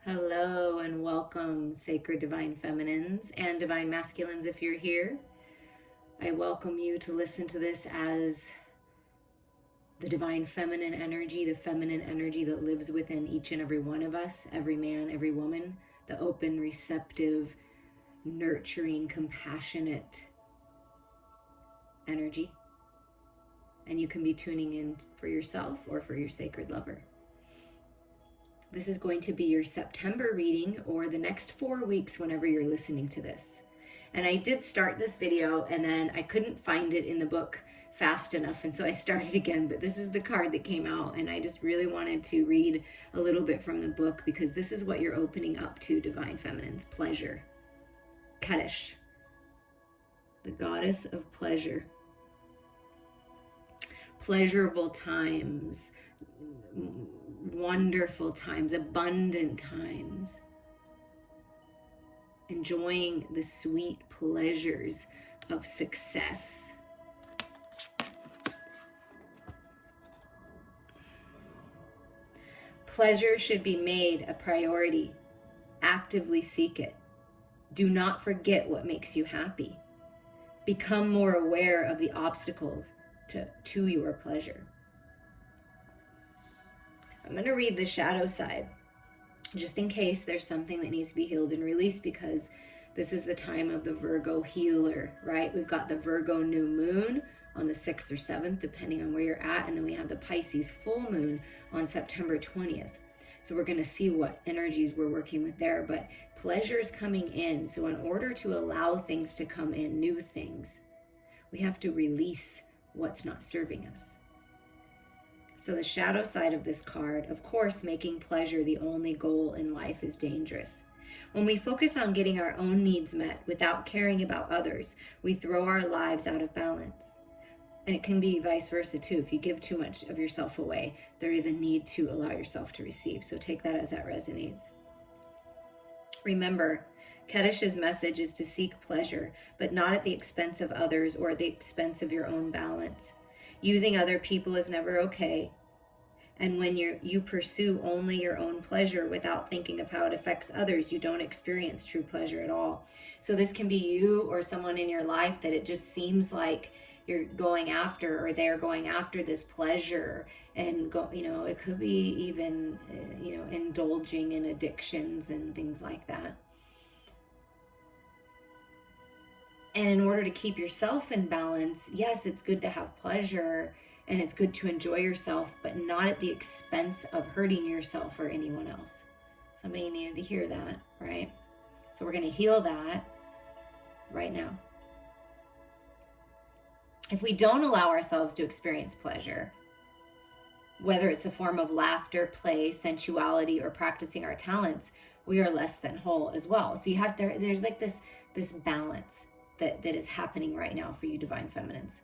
Hello and welcome, Sacred Divine Feminines and Divine Masculines. If you're here, I welcome you to listen to this as the Divine Feminine energy, the feminine energy that lives within each and every one of us, every man, every woman, the open, receptive, nurturing, compassionate energy. And you can be tuning in for yourself or for your sacred lover. This is going to be your September reading or the next 4 weeks whenever you're listening to this. And I did start this video and then I couldn't find it in the book fast enough. And so I started again, but this is the card that came out. And I just really wanted to read a little bit from the book because this is what you're opening up to, Divine Feminines. Pleasure. Kedish, the goddess of pleasure. Pleasurable times, wonderful times, abundant times, enjoying the sweet pleasures of success. Pleasure should be made a priority. Actively seek it. Do not forget what makes you happy. Become more aware of the obstacles to your pleasure. I'm going to read the shadow side, just in case there's something that needs to be healed and released, because this is the time of the Virgo healer, right? We've got the Virgo new moon on the 6th or 7th, depending on where you're at. And then we have the Pisces full moon on September 20th. So we're going to see what energies we're working with there. But pleasure is coming in. So in order to allow things to come in, new things, we have to release what's not serving us. So the shadow side of this card, of course, making pleasure the only goal in life is dangerous. When we focus on getting our own needs met without caring about others, we throw our lives out of balance. And it can be vice versa too. If you give too much of yourself away, there is a need to allow yourself to receive. So take that as that resonates. Remember, Kedish's message is to seek pleasure, but not at the expense of others or at the expense of your own balance. Using other people is never okay. And when you pursue only your own pleasure without thinking of how it affects others, you don't experience true pleasure at all. So this can be you or someone in your life that it just seems like you're going after, or they're going after this pleasure, and it could be even indulging in addictions and things like that. And in order to keep yourself in balance, yes, it's good to have pleasure and it's good to enjoy yourself, but not at the expense of hurting yourself or anyone else. Somebody needed to hear that, right? So we're going to heal that right now. If we don't allow ourselves to experience pleasure, whether it's a form of laughter, play, sensuality, or practicing our talents, we are less than whole as well. So there's like this balance that is happening right now for you, Divine Feminines.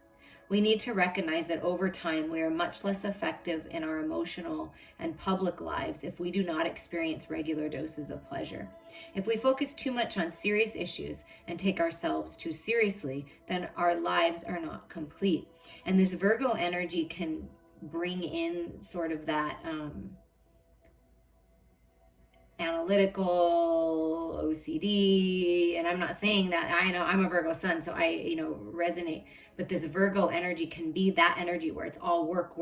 We need to recognize that over time, we are much less effective in our emotional and public lives if we do not experience regular doses of pleasure. If we focus too much on serious issues and take ourselves too seriously, then our lives are not complete. And this Virgo energy can bring in sort of that analytical OCD, and I'm not saying that, I know I'm a Virgo sun, so I resonate, but this Virgo energy can be that energy where it's all work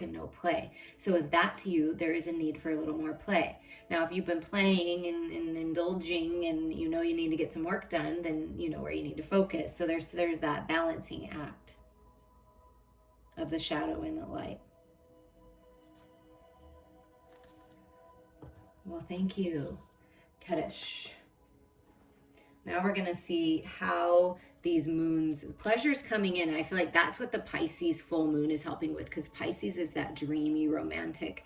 and no play. So if that's you, there is a need for a little more play. Now, if you've been playing and indulging and you need to get some work done, then you know where you need to focus. So there's that balancing act of the shadow and the light. Well, thank you, Kedish. Now we're going to see how these moons, pleasure's coming in. I feel like that's what the Pisces full moon is helping with, because Pisces is that dreamy, romantic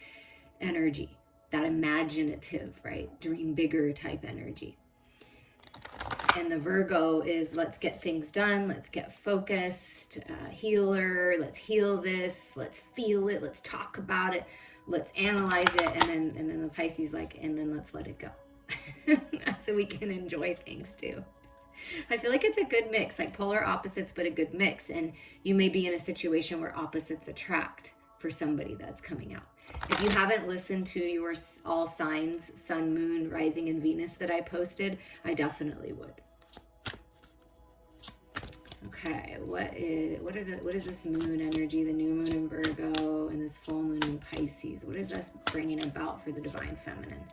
energy, that imaginative, right? Dream bigger type energy. And the Virgo is let's get things done, let's get focused, healer, let's heal this, let's feel it, let's talk about it, let's analyze it, and then the Pisces and then let's let it go. So we can enjoy things too. I feel like it's a good mix, like polar opposites, but a good mix. And you may be in a situation where opposites attract, for somebody that's coming out. If you haven't listened to your all signs, sun, moon, rising, and Venus that I posted, I definitely would. Okay, what is this moon energy, the new moon in Virgo and this full moon in Pisces? What is this bringing about for the divine feminine?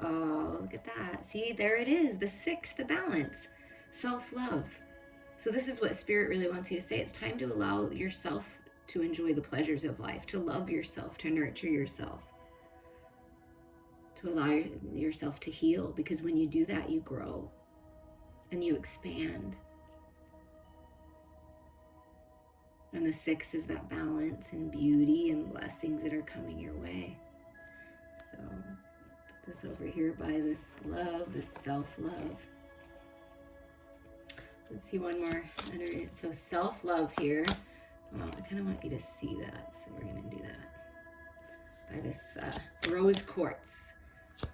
Oh, look at that. See, there it is, the 6, the balance, self-love. So this is what Spirit really wants you to say. It's time to allow yourself to enjoy the pleasures of life, to love yourself, to nurture yourself, to allow yourself to heal. Because when you do that, you grow and you expand. And the 6 is that balance and beauty and blessings that are coming your way. So put this over here by this love, this self-love. Let's see one more. So self-love here. Well, I kind of want you to see that, so we're going to do that. By this rose quartz.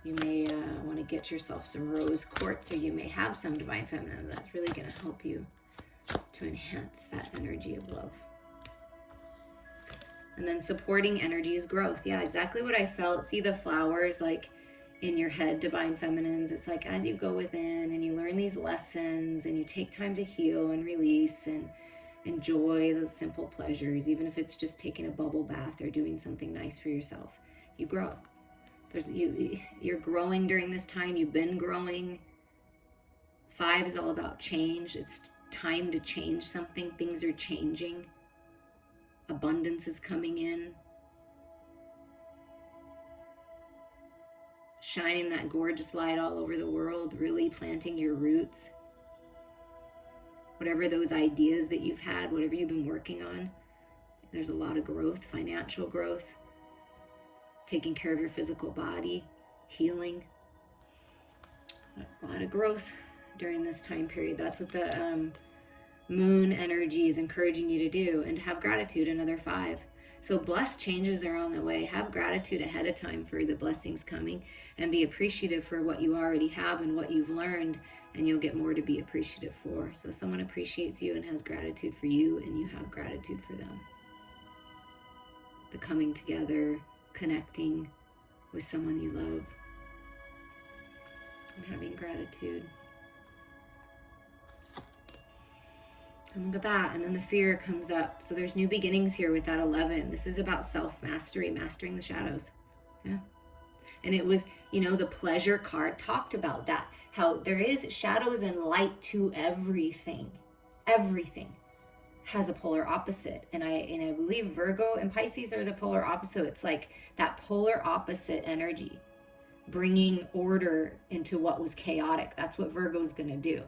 You may want to get yourself some rose quartz, or you may have some divine feminine. That's really going to help you to enhance that energy of love. And then supporting energy is growth. Yeah, exactly what I felt. See the flowers like in your head, divine feminines. It's like as you go within and you learn these lessons and you take time to heal and release and enjoy the simple pleasures, even if it's just taking a bubble bath or doing something nice for yourself, you grow. You're growing during this time. You've been growing. 5 is all about change. It's time to change something. Things are changing. Abundance is coming in. Shining that gorgeous light all over the world, really planting your roots. Whatever those ideas that you've had, whatever you've been working on, there's a lot of growth, financial growth, taking care of your physical body, healing. A lot of growth during this time period. That's what the moon energy is encouraging you to do, and to have gratitude, another 5. So blessed changes are on the way. Have gratitude ahead of time for the blessings coming, and be appreciative for what you already have and what you've learned, and you'll get more to be appreciative for. So someone appreciates you and has gratitude for you, and you have gratitude for them. The coming together, connecting with someone you love, and having gratitude. And look at that, and then the fear comes up. So there's new beginnings here with that 11. This is about self-mastery, mastering the shadows. Yeah. And it was, the pleasure card talked about that, how there is shadows and light to everything. Everything has a polar opposite. And I believe Virgo and Pisces are the polar opposite. It's like that polar opposite energy, bringing order into what was chaotic. That's what Virgo's going to do.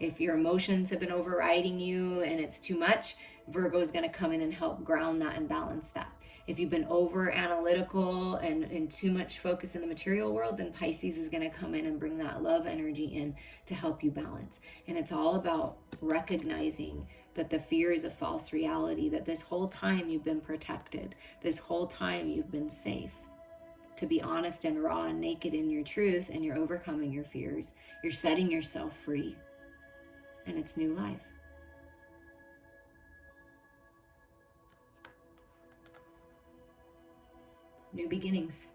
If your emotions have been overriding you and it's too much, Virgo is going to come in and help ground that and balance that. If you've been over analytical and too much focus in the material world, then Pisces is going to come in and bring that love energy in to help you balance. And it's all about recognizing that the fear is a false reality, that this whole time you've been protected, this whole time you've been safe. To be honest and raw and naked in your truth, and you're overcoming your fears. You're setting yourself free. And it's new life. New beginnings.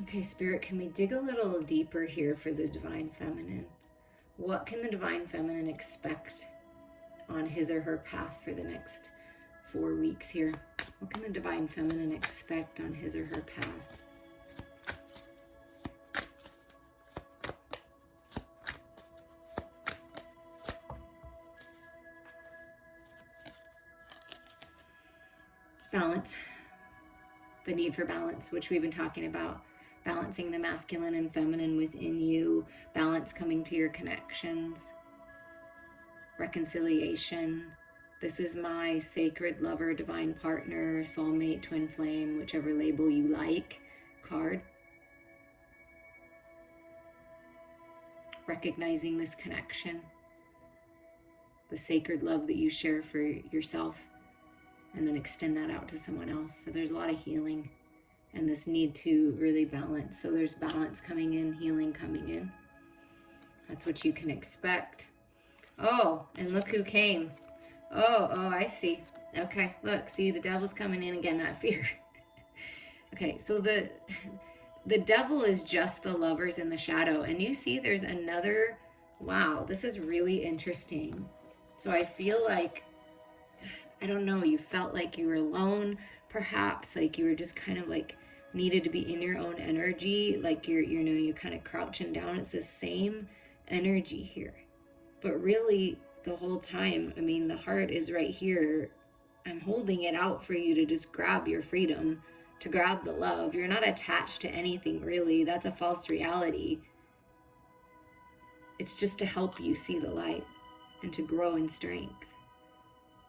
Okay, Spirit, can we dig a little deeper here for the divine feminine? What can the divine feminine expect on his or her path for the next 4 weeks here? What can the divine feminine expect on his or her path? Balance, the need for balance, which we've been talking about, balancing the masculine and feminine within you, balance coming to your connections, reconciliation. This is my sacred lover, divine partner, soulmate, twin flame, whichever label you like, card. Recognizing this connection, the sacred love that you share for yourself, and then extend that out to someone else. So there's a lot of healing and this need to really balance. So there's balance coming in, healing coming in. That's what you can expect. Oh, and look who came. Oh, I see. Okay, look, see, the devil's coming in again, that fear. Okay, so the devil is just the lovers in the shadow. And you see there's another, wow, this is really interesting. So I feel like, I don't know, you felt like you were alone, perhaps, like you were just kind of like needed to be in your own energy, like you're kind of crouching down. It's the same energy here. But really, the whole time, I mean, the heart is right here. I'm holding it out for you to just grab your freedom, to grab the love. You're not attached to anything, really. That's a false reality. It's just to help you see the light and to grow in strength.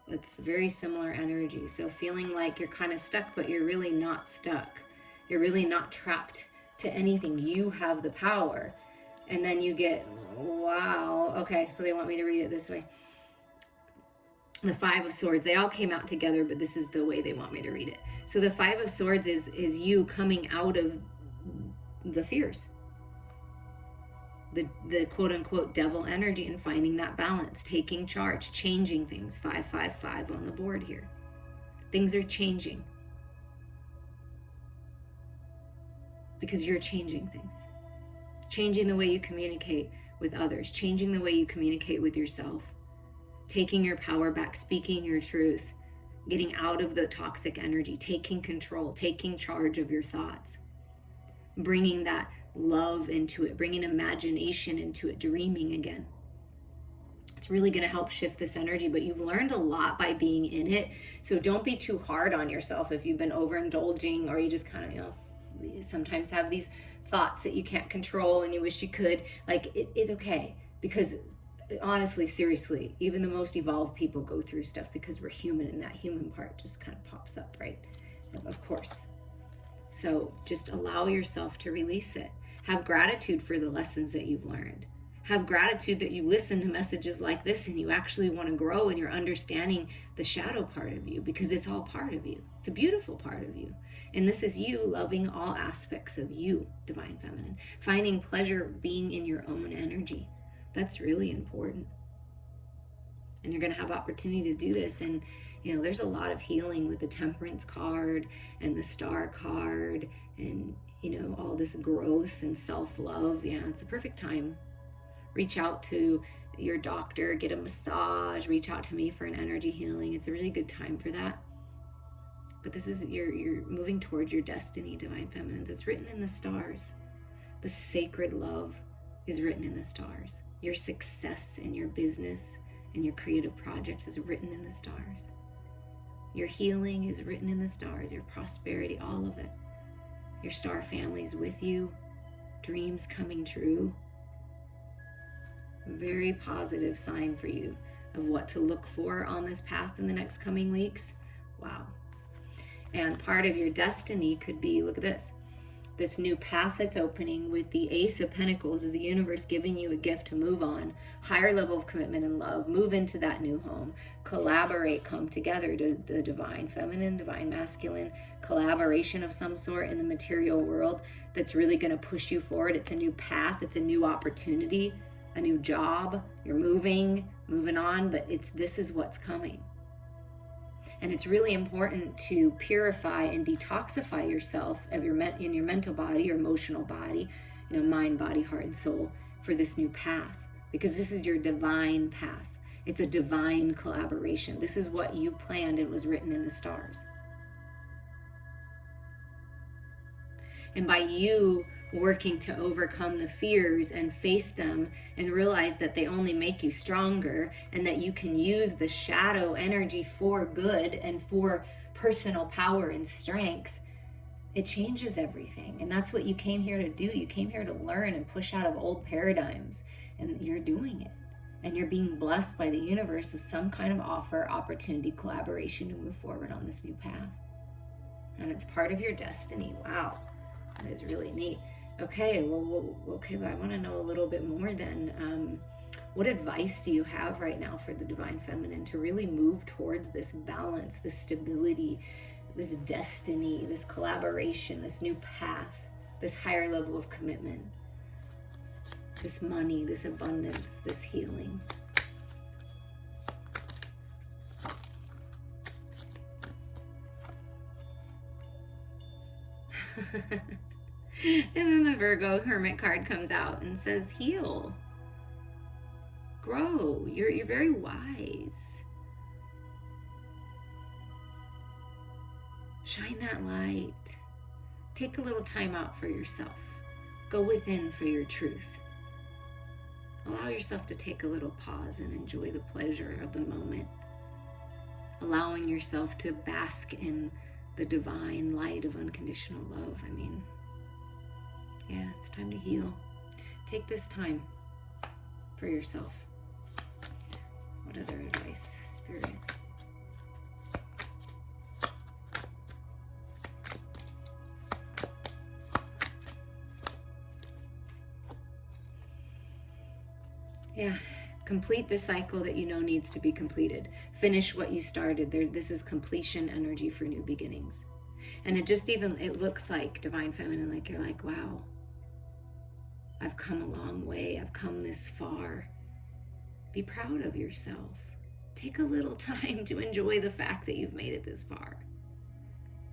It's very similar energy. So feeling like you're kind of stuck, but you're really not stuck. You're really not trapped to anything. You have the power. And then you get, wow. Okay, so they want me to read it this way. The Five of Swords, they all came out together, but this is the way they want me to read it. So the Five of Swords is you coming out of the fears, the quote unquote devil energy, and finding that balance, taking charge, changing things. 555 on the board here. Things are changing because you're changing things. Changing the way you communicate with others, changing the way you communicate with yourself, taking your power back, speaking your truth, getting out of the toxic energy, taking control, taking charge of your thoughts, bringing that love into it, bringing imagination into it, dreaming again. It's really going to help shift this energy, but you've learned a lot by being in it. So don't be too hard on yourself if you've been overindulging, or you just kind of, sometimes have these thoughts that you can't control and you wish you could. Like, it's okay, because honestly, seriously, even the most evolved people go through stuff because we're human, and that human part just kind of pops up, right? Of course. So just allow yourself to release it. Have gratitude for the lessons that you've learned. Have gratitude that you listen to messages like this and you actually want to grow and you're understanding the shadow part of you, because it's all part of you. It's a beautiful part of you. And this is you loving all aspects of you, Divine Feminine. Finding pleasure being in your own energy. That's really important. And you're going to have opportunity to do this. And, there's a lot of healing with the Temperance card and the Star card and, all this growth and self-love. Yeah, it's a perfect time. Reach out to your doctor, get a massage, reach out to me for an energy healing. It's a really good time for that. But this is, you're moving towards your destiny, Divine Feminines. It's written in the stars. The sacred love is written in the stars. Your success in your business and your creative projects is written in the stars. Your healing is written in the stars. Your prosperity, all of it. Your star family's with you. Dreams coming true. A very positive sign for you of what to look for on this path in the next coming weeks. Wow. And part of your destiny could be, look at this new path that's opening with the Ace of Pentacles. Is the universe giving you a gift to move on, higher level of commitment and love, move into that new home, collaborate, come together to the Divine Feminine, Divine Masculine, collaboration of some sort in the material world that's really going to push you forward. It's a new path, it's a new opportunity, a new job. You're moving on, but this is what's coming. And it's really important to purify and detoxify yourself in your mental body, your emotional body, mind, body, heart, and soul for this new path. Because this is your divine path. It's a divine collaboration. This is what you planned and was written in the stars. And by you working to overcome the fears and face them and realize that they only make you stronger, and that you can use the shadow energy for good and for personal power and strength, it changes everything. And that's what you came here to do. You came here to learn and push out of old paradigms, and you're doing it. And you're being blessed by the universe with some kind of offer, opportunity, collaboration to move forward on this new path. And it's part of your destiny. Wow, that is really neat. Okay, but I want to know a little bit more then. What advice do you have right now for the Divine Feminine to really move towards this balance, this stability, this destiny, this collaboration, this new path, this higher level of commitment, this money, this abundance, this healing? And then the Virgo Hermit card comes out and says, heal, grow. You're very wise. Shine that light. Take a little time out for yourself. Go within for your truth. Allow yourself to take a little pause and enjoy the pleasure of the moment. Allowing yourself to bask in the divine light of unconditional love. I mean, yeah, it's time to heal. Take this time for yourself. What other advice, Spirit? Yeah, complete the cycle that you know needs to be completed. Finish what you started. This is completion energy for new beginnings. And it looks like Divine Feminine, like you're like, wow, I've come a long way. I've come this far. Be proud of yourself. Take a little time to enjoy the fact that you've made it this far,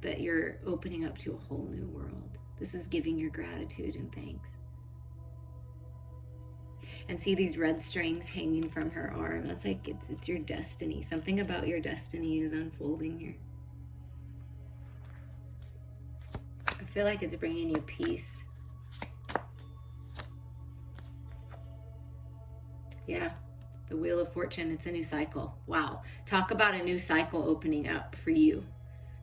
that you're opening up to a whole new world. This is giving your gratitude and thanks. And see these red strings hanging from her arm. That's like, it's your destiny. Something about your destiny is unfolding here. I feel like it's bringing you peace. Yeah, the Wheel of Fortune, it's a new cycle. Wow, talk about a new cycle opening up for you.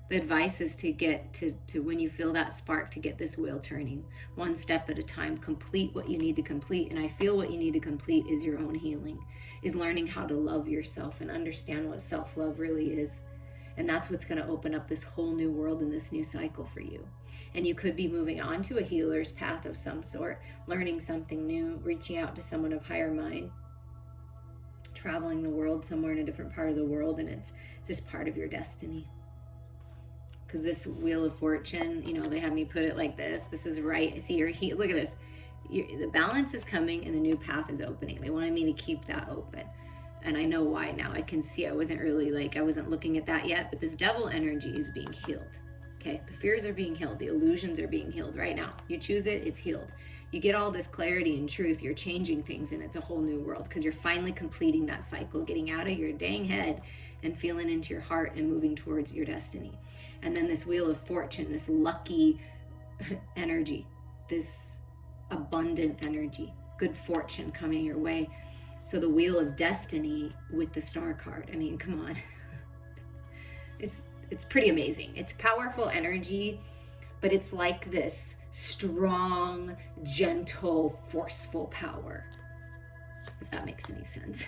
The advice is to get to when you feel that spark, to get this wheel turning one step at a time. Complete what you need to complete. And I feel what you need to complete is your own healing, is learning how to love yourself and understand what self-love really is. And that's what's going to open up this whole new world and this new cycle for you. And you could be moving on to a healer's path of some sort, learning something new, reaching out to someone of higher mind, traveling the world somewhere in a different part of the world. And it's just part of your destiny. Because this Wheel of Fortune, you know, they have me put it like this. This is right. See, look at this. The balance is coming and the new path is opening. They wanted me to keep that open. And I know why now. I can see I wasn't looking at that yet, but this devil energy is being healed. Okay, the fears are being healed. The illusions are being healed right now. You choose it, it's healed. You get all this clarity and truth. You're changing things and it's a whole new world because you're finally completing that cycle, getting out of your dang head and feeling into your heart and moving towards your destiny. And then this Wheel of Fortune, this lucky energy, this abundant energy, good fortune coming your way. So the Wheel of Destiny with the Star card. I mean, come on. It's pretty amazing. It's powerful energy, but it's like this strong, gentle, forceful power, if that makes any sense.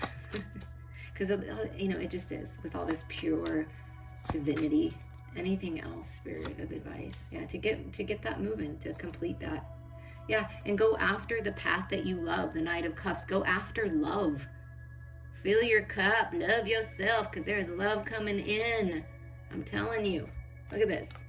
Because, you know, it just is with all this pure divinity. Anything else, Spirit of advice? Yeah, to get that moving, to complete that. Yeah, and go after the path that you love, the Knight of Cups. Go after love. Fill your cup, love yourself, because there's love coming in. I'm telling you. Look at this.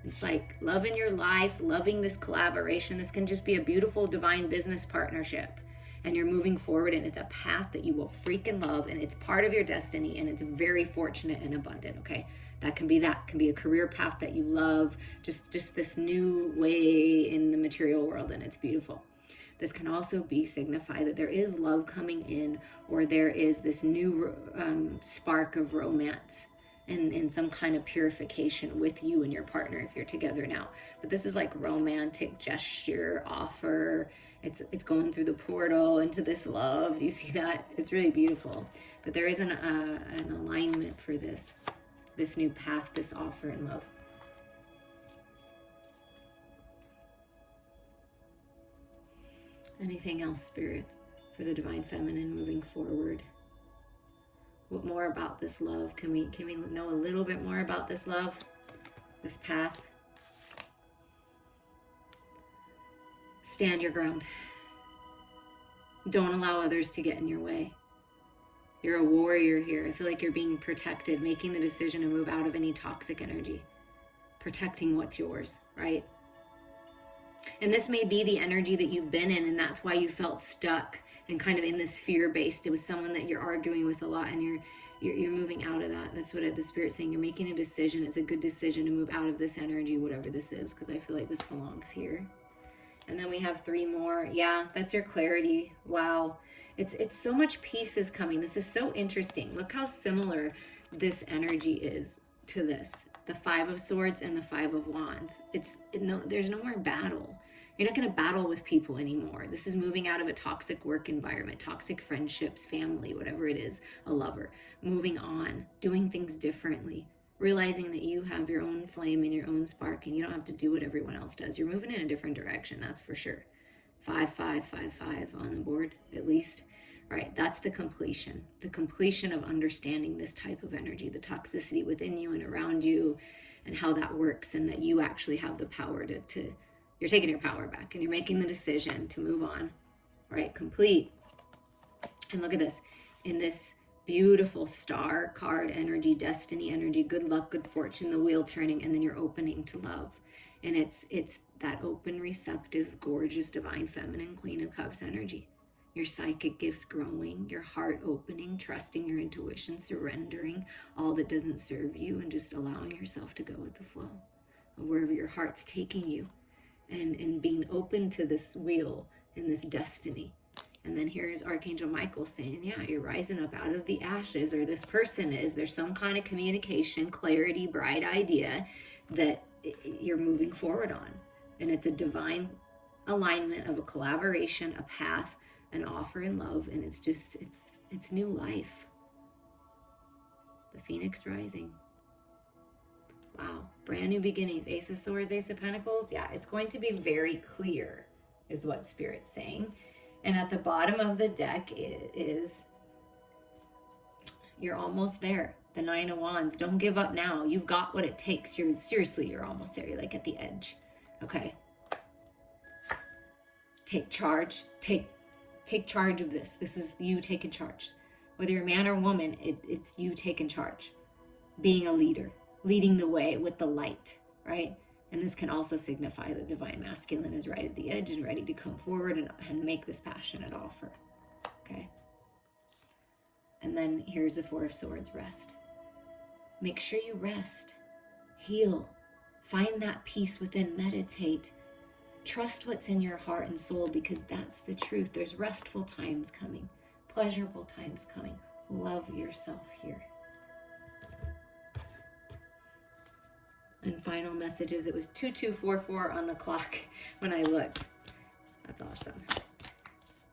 It's like loving your life, loving this collaboration. This can just be a beautiful divine business partnership. And you're moving forward, and it's a path that you will freaking love, and it's part of your destiny, and it's very fortunate and abundant, okay? That can be a career path that you love, just this new way in the material world, and it's beautiful. This can also signify that there is love coming in, or there is this new spark of romance and some kind of purification with you and your partner if you're together now. But this is like romantic gesture, offer. It's going through the portal into this love. Do you see that? It's really beautiful. But there is an alignment for this new path, this offer in love. Anything else, Spirit, for the Divine Feminine moving forward? What more about this love? Can we know a little bit more about this love, this path? Stand your ground. Don't allow others to get in your way. You're a warrior here. I feel like you're being protected, making the decision to move out of any toxic energy, protecting what's yours, right? And this may be the energy that you've been in, and that's why you felt stuck and kind of in this fear-based. It was someone that you're arguing with a lot, and you're moving out of that. That's what the Spirit's saying. You're making a decision. It's a good decision to move out of this energy, whatever this is, because I feel like this belongs here. And then we have 3 more. Yeah, that's your clarity. Wow. It's so much peace is coming. This is so interesting. Look how similar this energy is to this. The 5 of Swords and the 5 of Wands. There's no more battle. You're not going to battle with people anymore. This is moving out of a toxic work environment, toxic friendships, family, whatever it is, a lover. Moving on, doing things differently, realizing that you have your own flame and your own spark, and you don't have to do what everyone else does. You're moving in a different direction, that's for sure. 5, 5, 5, 5 on the board, at least. All right, that's the completion of understanding this type of energy, the toxicity within you and around you, and how that works, and that you actually have the power to you're taking your power back, and you're making the decision to move on. All right, complete. And look at this. In this beautiful star card energy, destiny energy, good luck, good fortune, the wheel turning, and then you're opening to love. And it's that open, receptive, gorgeous, divine feminine Queen of Cups energy. Your psychic gifts growing, your heart opening, trusting your intuition, surrendering all that doesn't serve you, and just allowing yourself to go with the flow of wherever your heart's taking you, and being open to this wheel and this destiny. And then here's Archangel Michael saying, yeah, you're rising up out of the ashes, or this person is. There's some kind of communication, clarity, bright idea that you're moving forward on. And it's a divine alignment of a collaboration, a path, an offer in love, and it's new life. The Phoenix rising. Wow, brand new beginnings. Ace of Swords, Ace of Pentacles. Yeah, it's going to be very clear, is what Spirit's saying. And at the bottom of the deck is you're almost there. The 9 of Wands. Don't give up now. You've got what it takes. You're almost there. You're like at the edge. Okay. Take charge. Take charge of this. This is you taking charge. Whether you're a man or woman, it's you taking charge. Being a leader. Leading the way with the light, right? And this can also signify the divine masculine is right at the edge and ready to come forward and make this passionate offer, okay? And then here's the 4 of Swords, rest. Make sure you rest, heal, find that peace within, meditate, trust what's in your heart and soul, because that's the truth. There's restful times coming, pleasurable times coming. Love yourself here. And final messages, it was 2244 on the clock when I looked. That's awesome.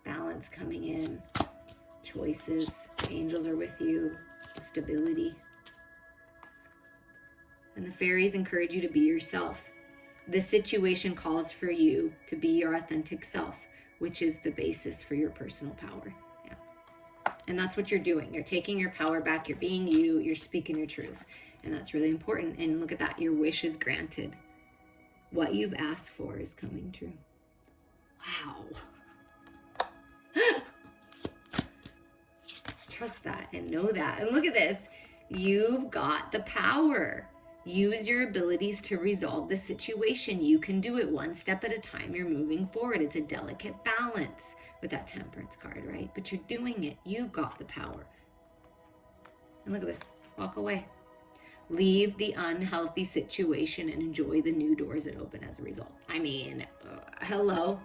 Balance coming in, choices, angels are with you, stability. And the fairies encourage you to be yourself. This situation calls for you to be your authentic self, which is the basis for your personal power. Yeah. And that's what you're doing. You're taking your power back, you're being you, you're speaking your truth. And that's really important. And look at that. Your wish is granted. What you've asked for is coming true. Wow. Trust that and know that. And look at this. You've got the power. Use your abilities to resolve the situation. You can do it one step at a time. You're moving forward. It's a delicate balance with that Temperance card, right? But you're doing it. You've got the power. And look at this. Walk away. Leave the unhealthy situation and enjoy the new doors that open as a result. I mean, hello,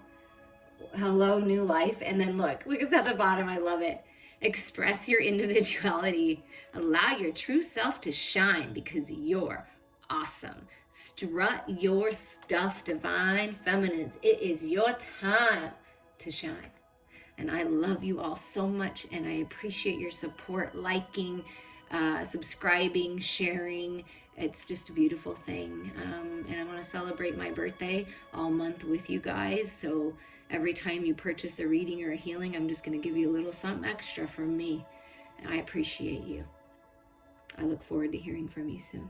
new life. And then look, it's at the bottom. I love it. Express your individuality. Allow your true self to shine because you're awesome. Strut your stuff, divine feminines. It is your time to shine. And I love you all so much, and I appreciate your support, liking, subscribing, sharing. It's just a beautiful thing. And I want to celebrate my birthday all month with you guys. So every time you purchase a reading or a healing, I'm just going to give you a little something extra from me. And I appreciate you. I look forward to hearing from you soon.